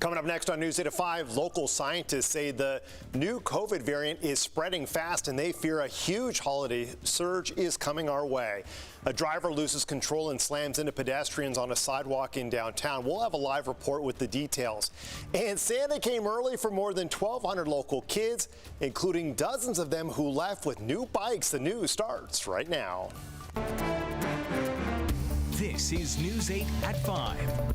Coming up next on News 8 at 5, local scientists say the new COVID variant is spreading fast and they fear a huge holiday surge is coming our way. A driver loses control and slams into pedestrians on a sidewalk in downtown. We'll have a live report with the details. And Santa came early for more than 1,200 local kids, including dozens of them who left with new bikes. The news starts right now. This is News 8 at 5.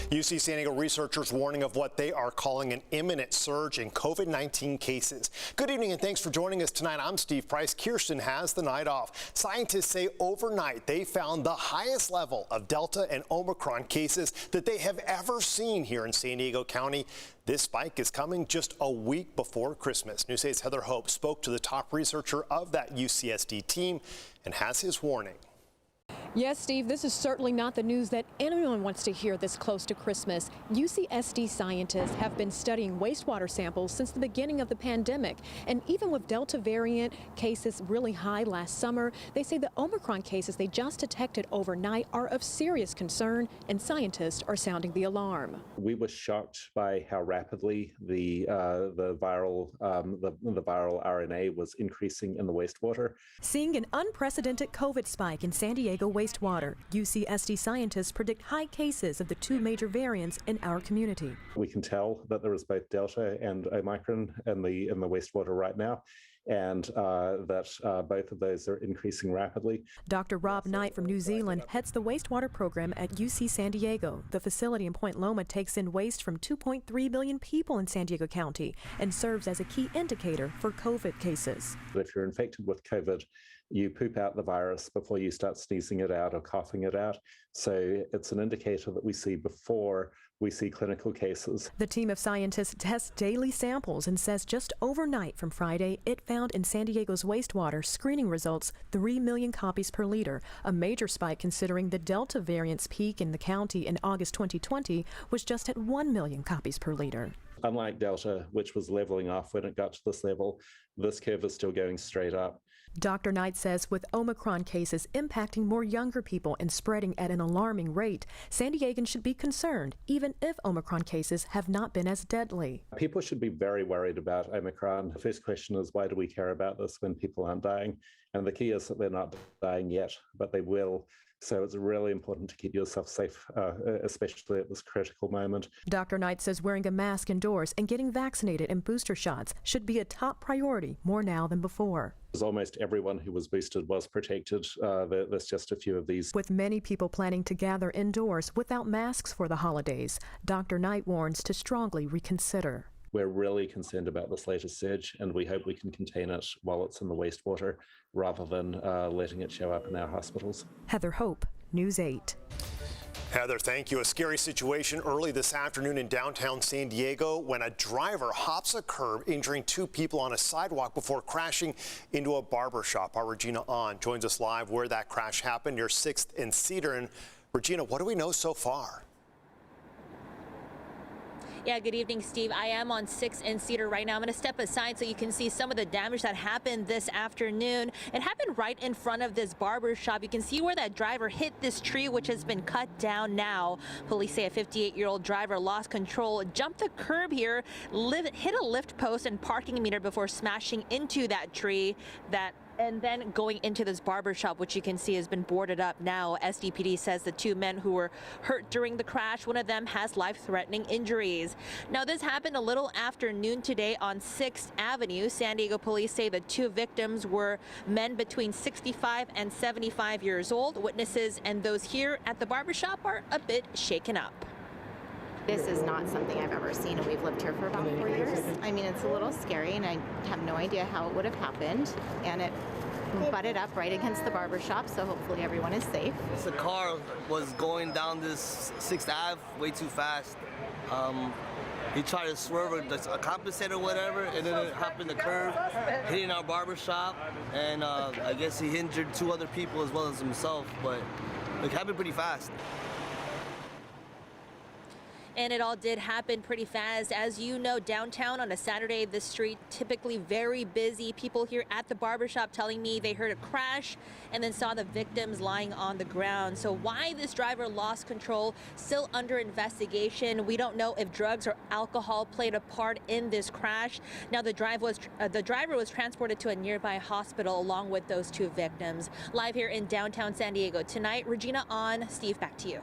UC San Diego researchers warning of what they are calling an imminent surge in COVID-19 cases. Good evening and thanks for joining us tonight. I'm Steve Price. Kirsten has the night off. Scientists say overnight they found the highest level of Delta and Omicron cases that they have ever seen here in San Diego County. This spike is coming just a week before Christmas. News 8's Heather Hope spoke to the top researcher of that UCSD team and has his warning. Yes, Steve, this is certainly not the news that anyone wants to hear this close to Christmas. UCSD scientists have been studying wastewater samples since the beginning of the pandemic. And even with Delta variant cases really high last summer, they say the Omicron cases they just detected overnight are of serious concern, and scientists are sounding the alarm. We were shocked by how rapidly the viral RNA was increasing in the wastewater. Seeing an unprecedented COVID spike in San Diego wastewater, UCSD scientists predict high cases of the two major variants in our community. We can tell that there is both Delta and Omicron in the wastewater right now, and that both of those are increasing rapidly. Dr. Rob Knight from New Zealand heads the wastewater program at UC San Diego. The facility in Point Loma takes in waste from 2.3 million people in San Diego County and serves as a key indicator for COVID cases. If you're infected with COVID, you poop out the virus before you start sneezing it out or coughing it out. So it's an indicator that we see before we see clinical cases. The team of scientists tests daily samples and says just overnight from Friday, it found in San Diego's wastewater screening results 3 million copies per liter, a major spike considering the Delta variant's peak in the county in August 2020 was just at 1 million copies per liter. Unlike Delta, which was leveling off when it got to this level, this curve is still going straight up. Dr. Knight says with Omicron cases impacting more younger people and spreading at an alarming rate, San Diegans should be concerned, even if Omicron cases have not been as deadly. People should be very worried about Omicron. The first question is, why do we care about this when people aren't dying? And the key is that they're not dying yet, but they will. So it's really important to keep yourself safe, especially at this critical moment. Dr. Knight says wearing a mask indoors and getting vaccinated and booster shots should be a top priority more now than before. Almost everyone who was boosted was protected. There's just a few of these. With many people planning to gather indoors without masks for the holidays, Dr. Knight warns to strongly reconsider. We're really concerned about this latest surge, and we hope we can contain it while it's in the wastewater rather than letting it show up in our hospitals. Heather Hope, News 8. Heather, thank you. A scary situation early this afternoon in downtown San Diego when a driver hops a curb, injuring two people on a sidewalk before crashing into a barber shop. Our Regina Ahn joins us live where that crash happened near 6th and Cedar. And Regina, what do we know so far? Yeah, good evening, Steve. I am on 6th and Cedar right now. I'm going to step aside so you can see some of the damage that happened this afternoon. It happened right in front of this barber shop. You can see where that driver hit this tree, which has been cut down now. Police say a 58-year-old driver lost control, jumped the curb here, hit a lift post and parking meter before smashing into that tree and then going into this barber shop, which you can see has been boarded up now. SDPD says the two men who were hurt during the crash, one of them has life-threatening injuries. Now, this happened a little after noon today on 6th Avenue. San Diego police say the two victims were men between 65 and 75 years old. Witnesses and those here at the barber shop are a bit shaken up. This is not something I've ever seen, and we've lived here for about 4 years. I mean, it's a little scary, and I have no idea how it would have happened, and it butted up right against the barber shop, so hopefully everyone is safe. The car was going down this 6th Ave way too fast. He tried to swerve a compensator or whatever, and then it happened the curve, hitting our barber shop, and I guess he injured two other people as well as himself, but it happened pretty fast. And it all did happen pretty fast. As you know, downtown on a Saturday, the street typically very busy. People here at the barbershop telling me they heard a crash and then saw the victims lying on the ground. So why this driver lost control, still under investigation. We don't know if drugs or alcohol played a part in this crash. Now the driver was transported to a nearby hospital along with those two victims. Live here in downtown San Diego tonight, Regina on. Steve, back to you.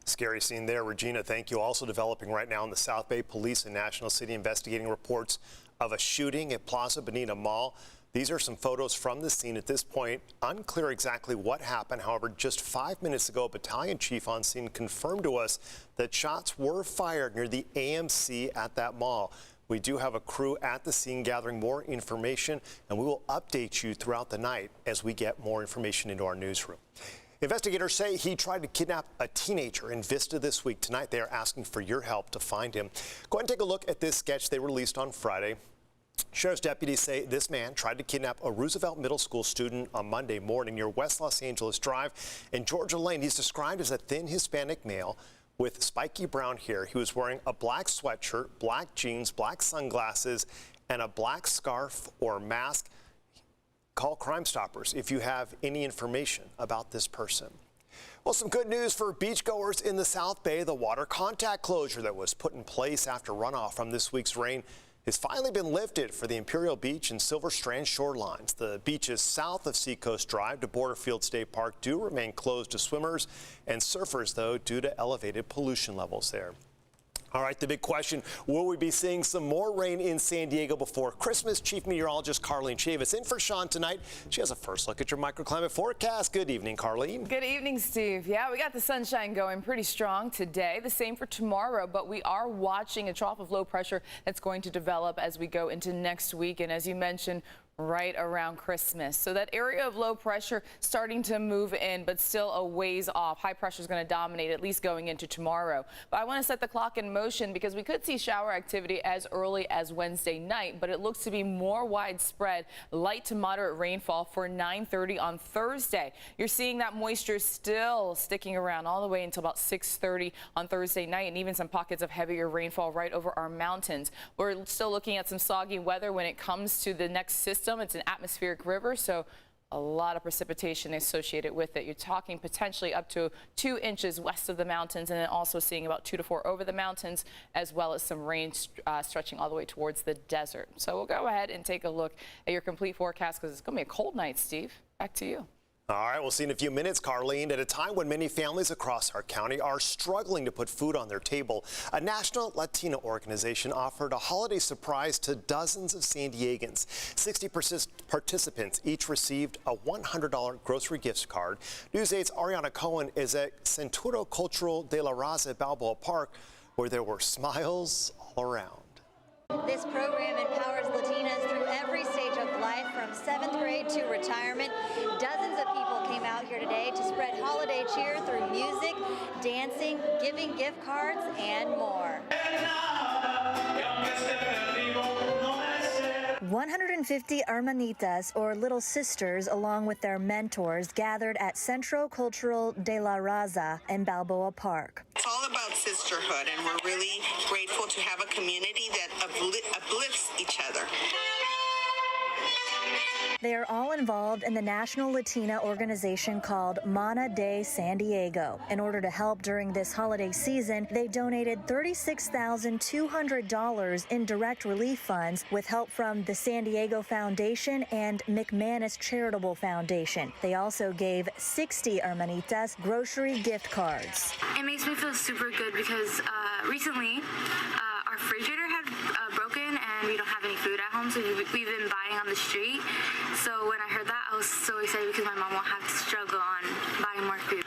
Scary scene there, Regina. Thank you. Also developing right now in the South Bay, police and National City investigating reports of a shooting at Plaza Bonita Mall. These are some photos from the scene. At this point, unclear exactly what happened. However, just 5 minutes ago, a battalion chief on scene confirmed to us that shots were fired near the AMC at that mall. We do have a crew at the scene gathering more information, and we will update you throughout the night as we get more information into our newsroom. Investigators say he tried to kidnap a teenager in Vista this week. Tonight, they are asking for your help to find him. Go ahead and take a look at this sketch they released on Friday. Sheriff's deputies say this man tried to kidnap a Roosevelt Middle School student on Monday morning near West Los Angeles Drive and Georgia Lane. He's described as a thin Hispanic male with spiky brown hair. He was wearing a black sweatshirt, black jeans, black sunglasses, and a black scarf or mask. Call Crime Stoppers if you have any information about this person. Well, some good news for beachgoers in the South Bay. The water contact closure that was put in place after runoff from this week's rain has finally been lifted for the Imperial Beach and Silver Strand shorelines. The beaches south of Seacoast Drive to Borderfield State Park do remain closed to swimmers and surfers, though, due to elevated pollution levels there. All right, the big question, will we be seeing some more rain in San Diego before Christmas? Chief Meteorologist Carlene Chavis in for Sean tonight. She has a first look at your microclimate forecast. Good evening, Carlene. Good evening, Steve. Yeah, we got the sunshine going pretty strong today. The same for tomorrow, but we are watching a trough of low pressure that's going to develop as we go into next week. And as you mentioned, right around Christmas. So that area of low pressure starting to move in, but still a ways off. High pressure is going to dominate, at least going into tomorrow. But I want to set the clock in motion because we could see shower activity as early as Wednesday night, but it looks to be more widespread, light to moderate rainfall for 9:30 on Thursday. You're seeing that moisture still sticking around all the way until about 6:30 on Thursday night, and even some pockets of heavier rainfall right over our mountains. We're still looking at some soggy weather when it comes to the next system. It's an atmospheric river, so a lot of precipitation associated with it. You're talking potentially up to 2 inches west of the mountains, and then also seeing about 2 to 4 over the mountains, as well as some rain stretching all the way towards the desert. So we'll go ahead and take a look at your complete forecast because it's going to be a cold night, Steve. Back to you. All right, we'll see in a few minutes, Carlene. At a time when many families across our county are struggling to put food on their table, a national Latino organization offered a holiday surprise to dozens of San Diegans. 60 participants each received a $100 grocery gift card. News 8's Ariana Cohen is at Centro Cultural de la Raza at Balboa Park, where there were smiles all around. This program empowers Latinas through every stage of life, from 7th grade to retirement. Dozens of people came out here today to spread holiday cheer through music, dancing, giving gift cards, and more. 150 hermanitas, or little sisters, along with their mentors, gathered at Centro Cultural de la Raza in Balboa Park. It's all about sisterhood, and we're really grateful to have a community that uplifts each other. They are all involved in the national Latina organization called Mana de San Diego. In order to help during this holiday season, they donated $36,200 in direct relief funds with help from the San Diego Foundation and McManus Charitable Foundation. They also gave 60 hermanitas grocery gift cards. It makes me feel super good because recently our refrigerator had broken and we don't have any food at home, so we've been buying on the street. So when I heard that, I was so excited because my mom won't have to struggle on buying more food.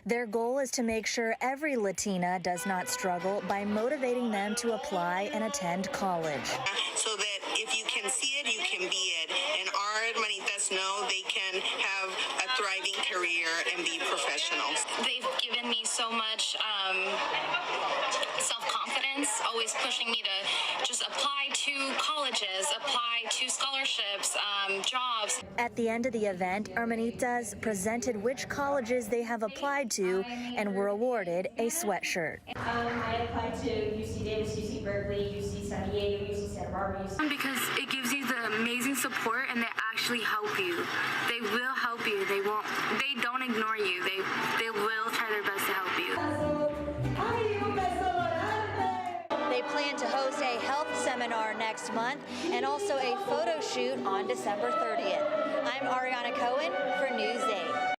Their goal is to make sure every Latina does not struggle by motivating them to apply and attend college. So that if you can see it, you can be it. And our hermanitas know they can have a thriving career and be professionals. They've given me so much self-confidence, always pushing me to just apply to colleges, apply to scholarships, jobs. At the end of the event, Hermanitas presented which colleges they have applied to and were awarded a sweatshirt. I applied to UC Davis, UC Berkeley, UC San Diego, UC Santa Barbara. Because it gives you the amazing support and they actually help you. They will help you. They don't ignore you. They will try their best to help you. They plan to host a health seminar next month and also a photo shoot on December 30th. I'm Ariana Cohen for News 8.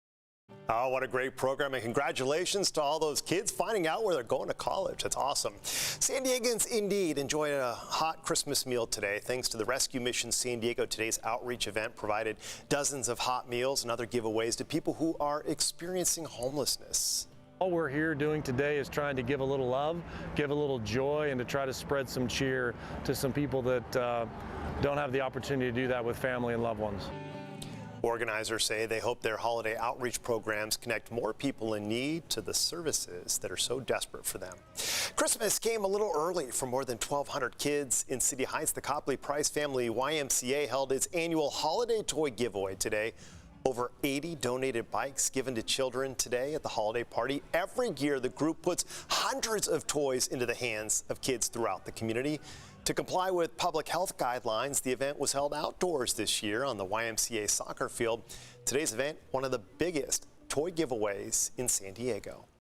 Oh, what a great program, and congratulations to all those kids finding out where they're going to college. That's awesome. San Diegans indeed enjoyed a hot Christmas meal today. Thanks to the Rescue Mission San Diego, today's outreach event provided dozens of hot meals and other giveaways to people who are experiencing homelessness. All we're here doing today is trying to give a little love, give a little joy, and to try to spread some cheer to some people that don't have the opportunity to do that with family and loved ones. Organizers say they hope their holiday outreach programs connect more people in need to the services that are so desperate for them. Christmas came a little early for more than 1,200 kids in City Heights. The Copley Price Family YMCA held its annual holiday toy giveaway today. Over 80 donated bikes given to children today at the holiday party. Every year, the group puts hundreds of toys into the hands of kids throughout the community. To comply with public health guidelines, the event was held outdoors this year on the YMCA soccer field. Today's event, one of the biggest toy giveaways in San Diego.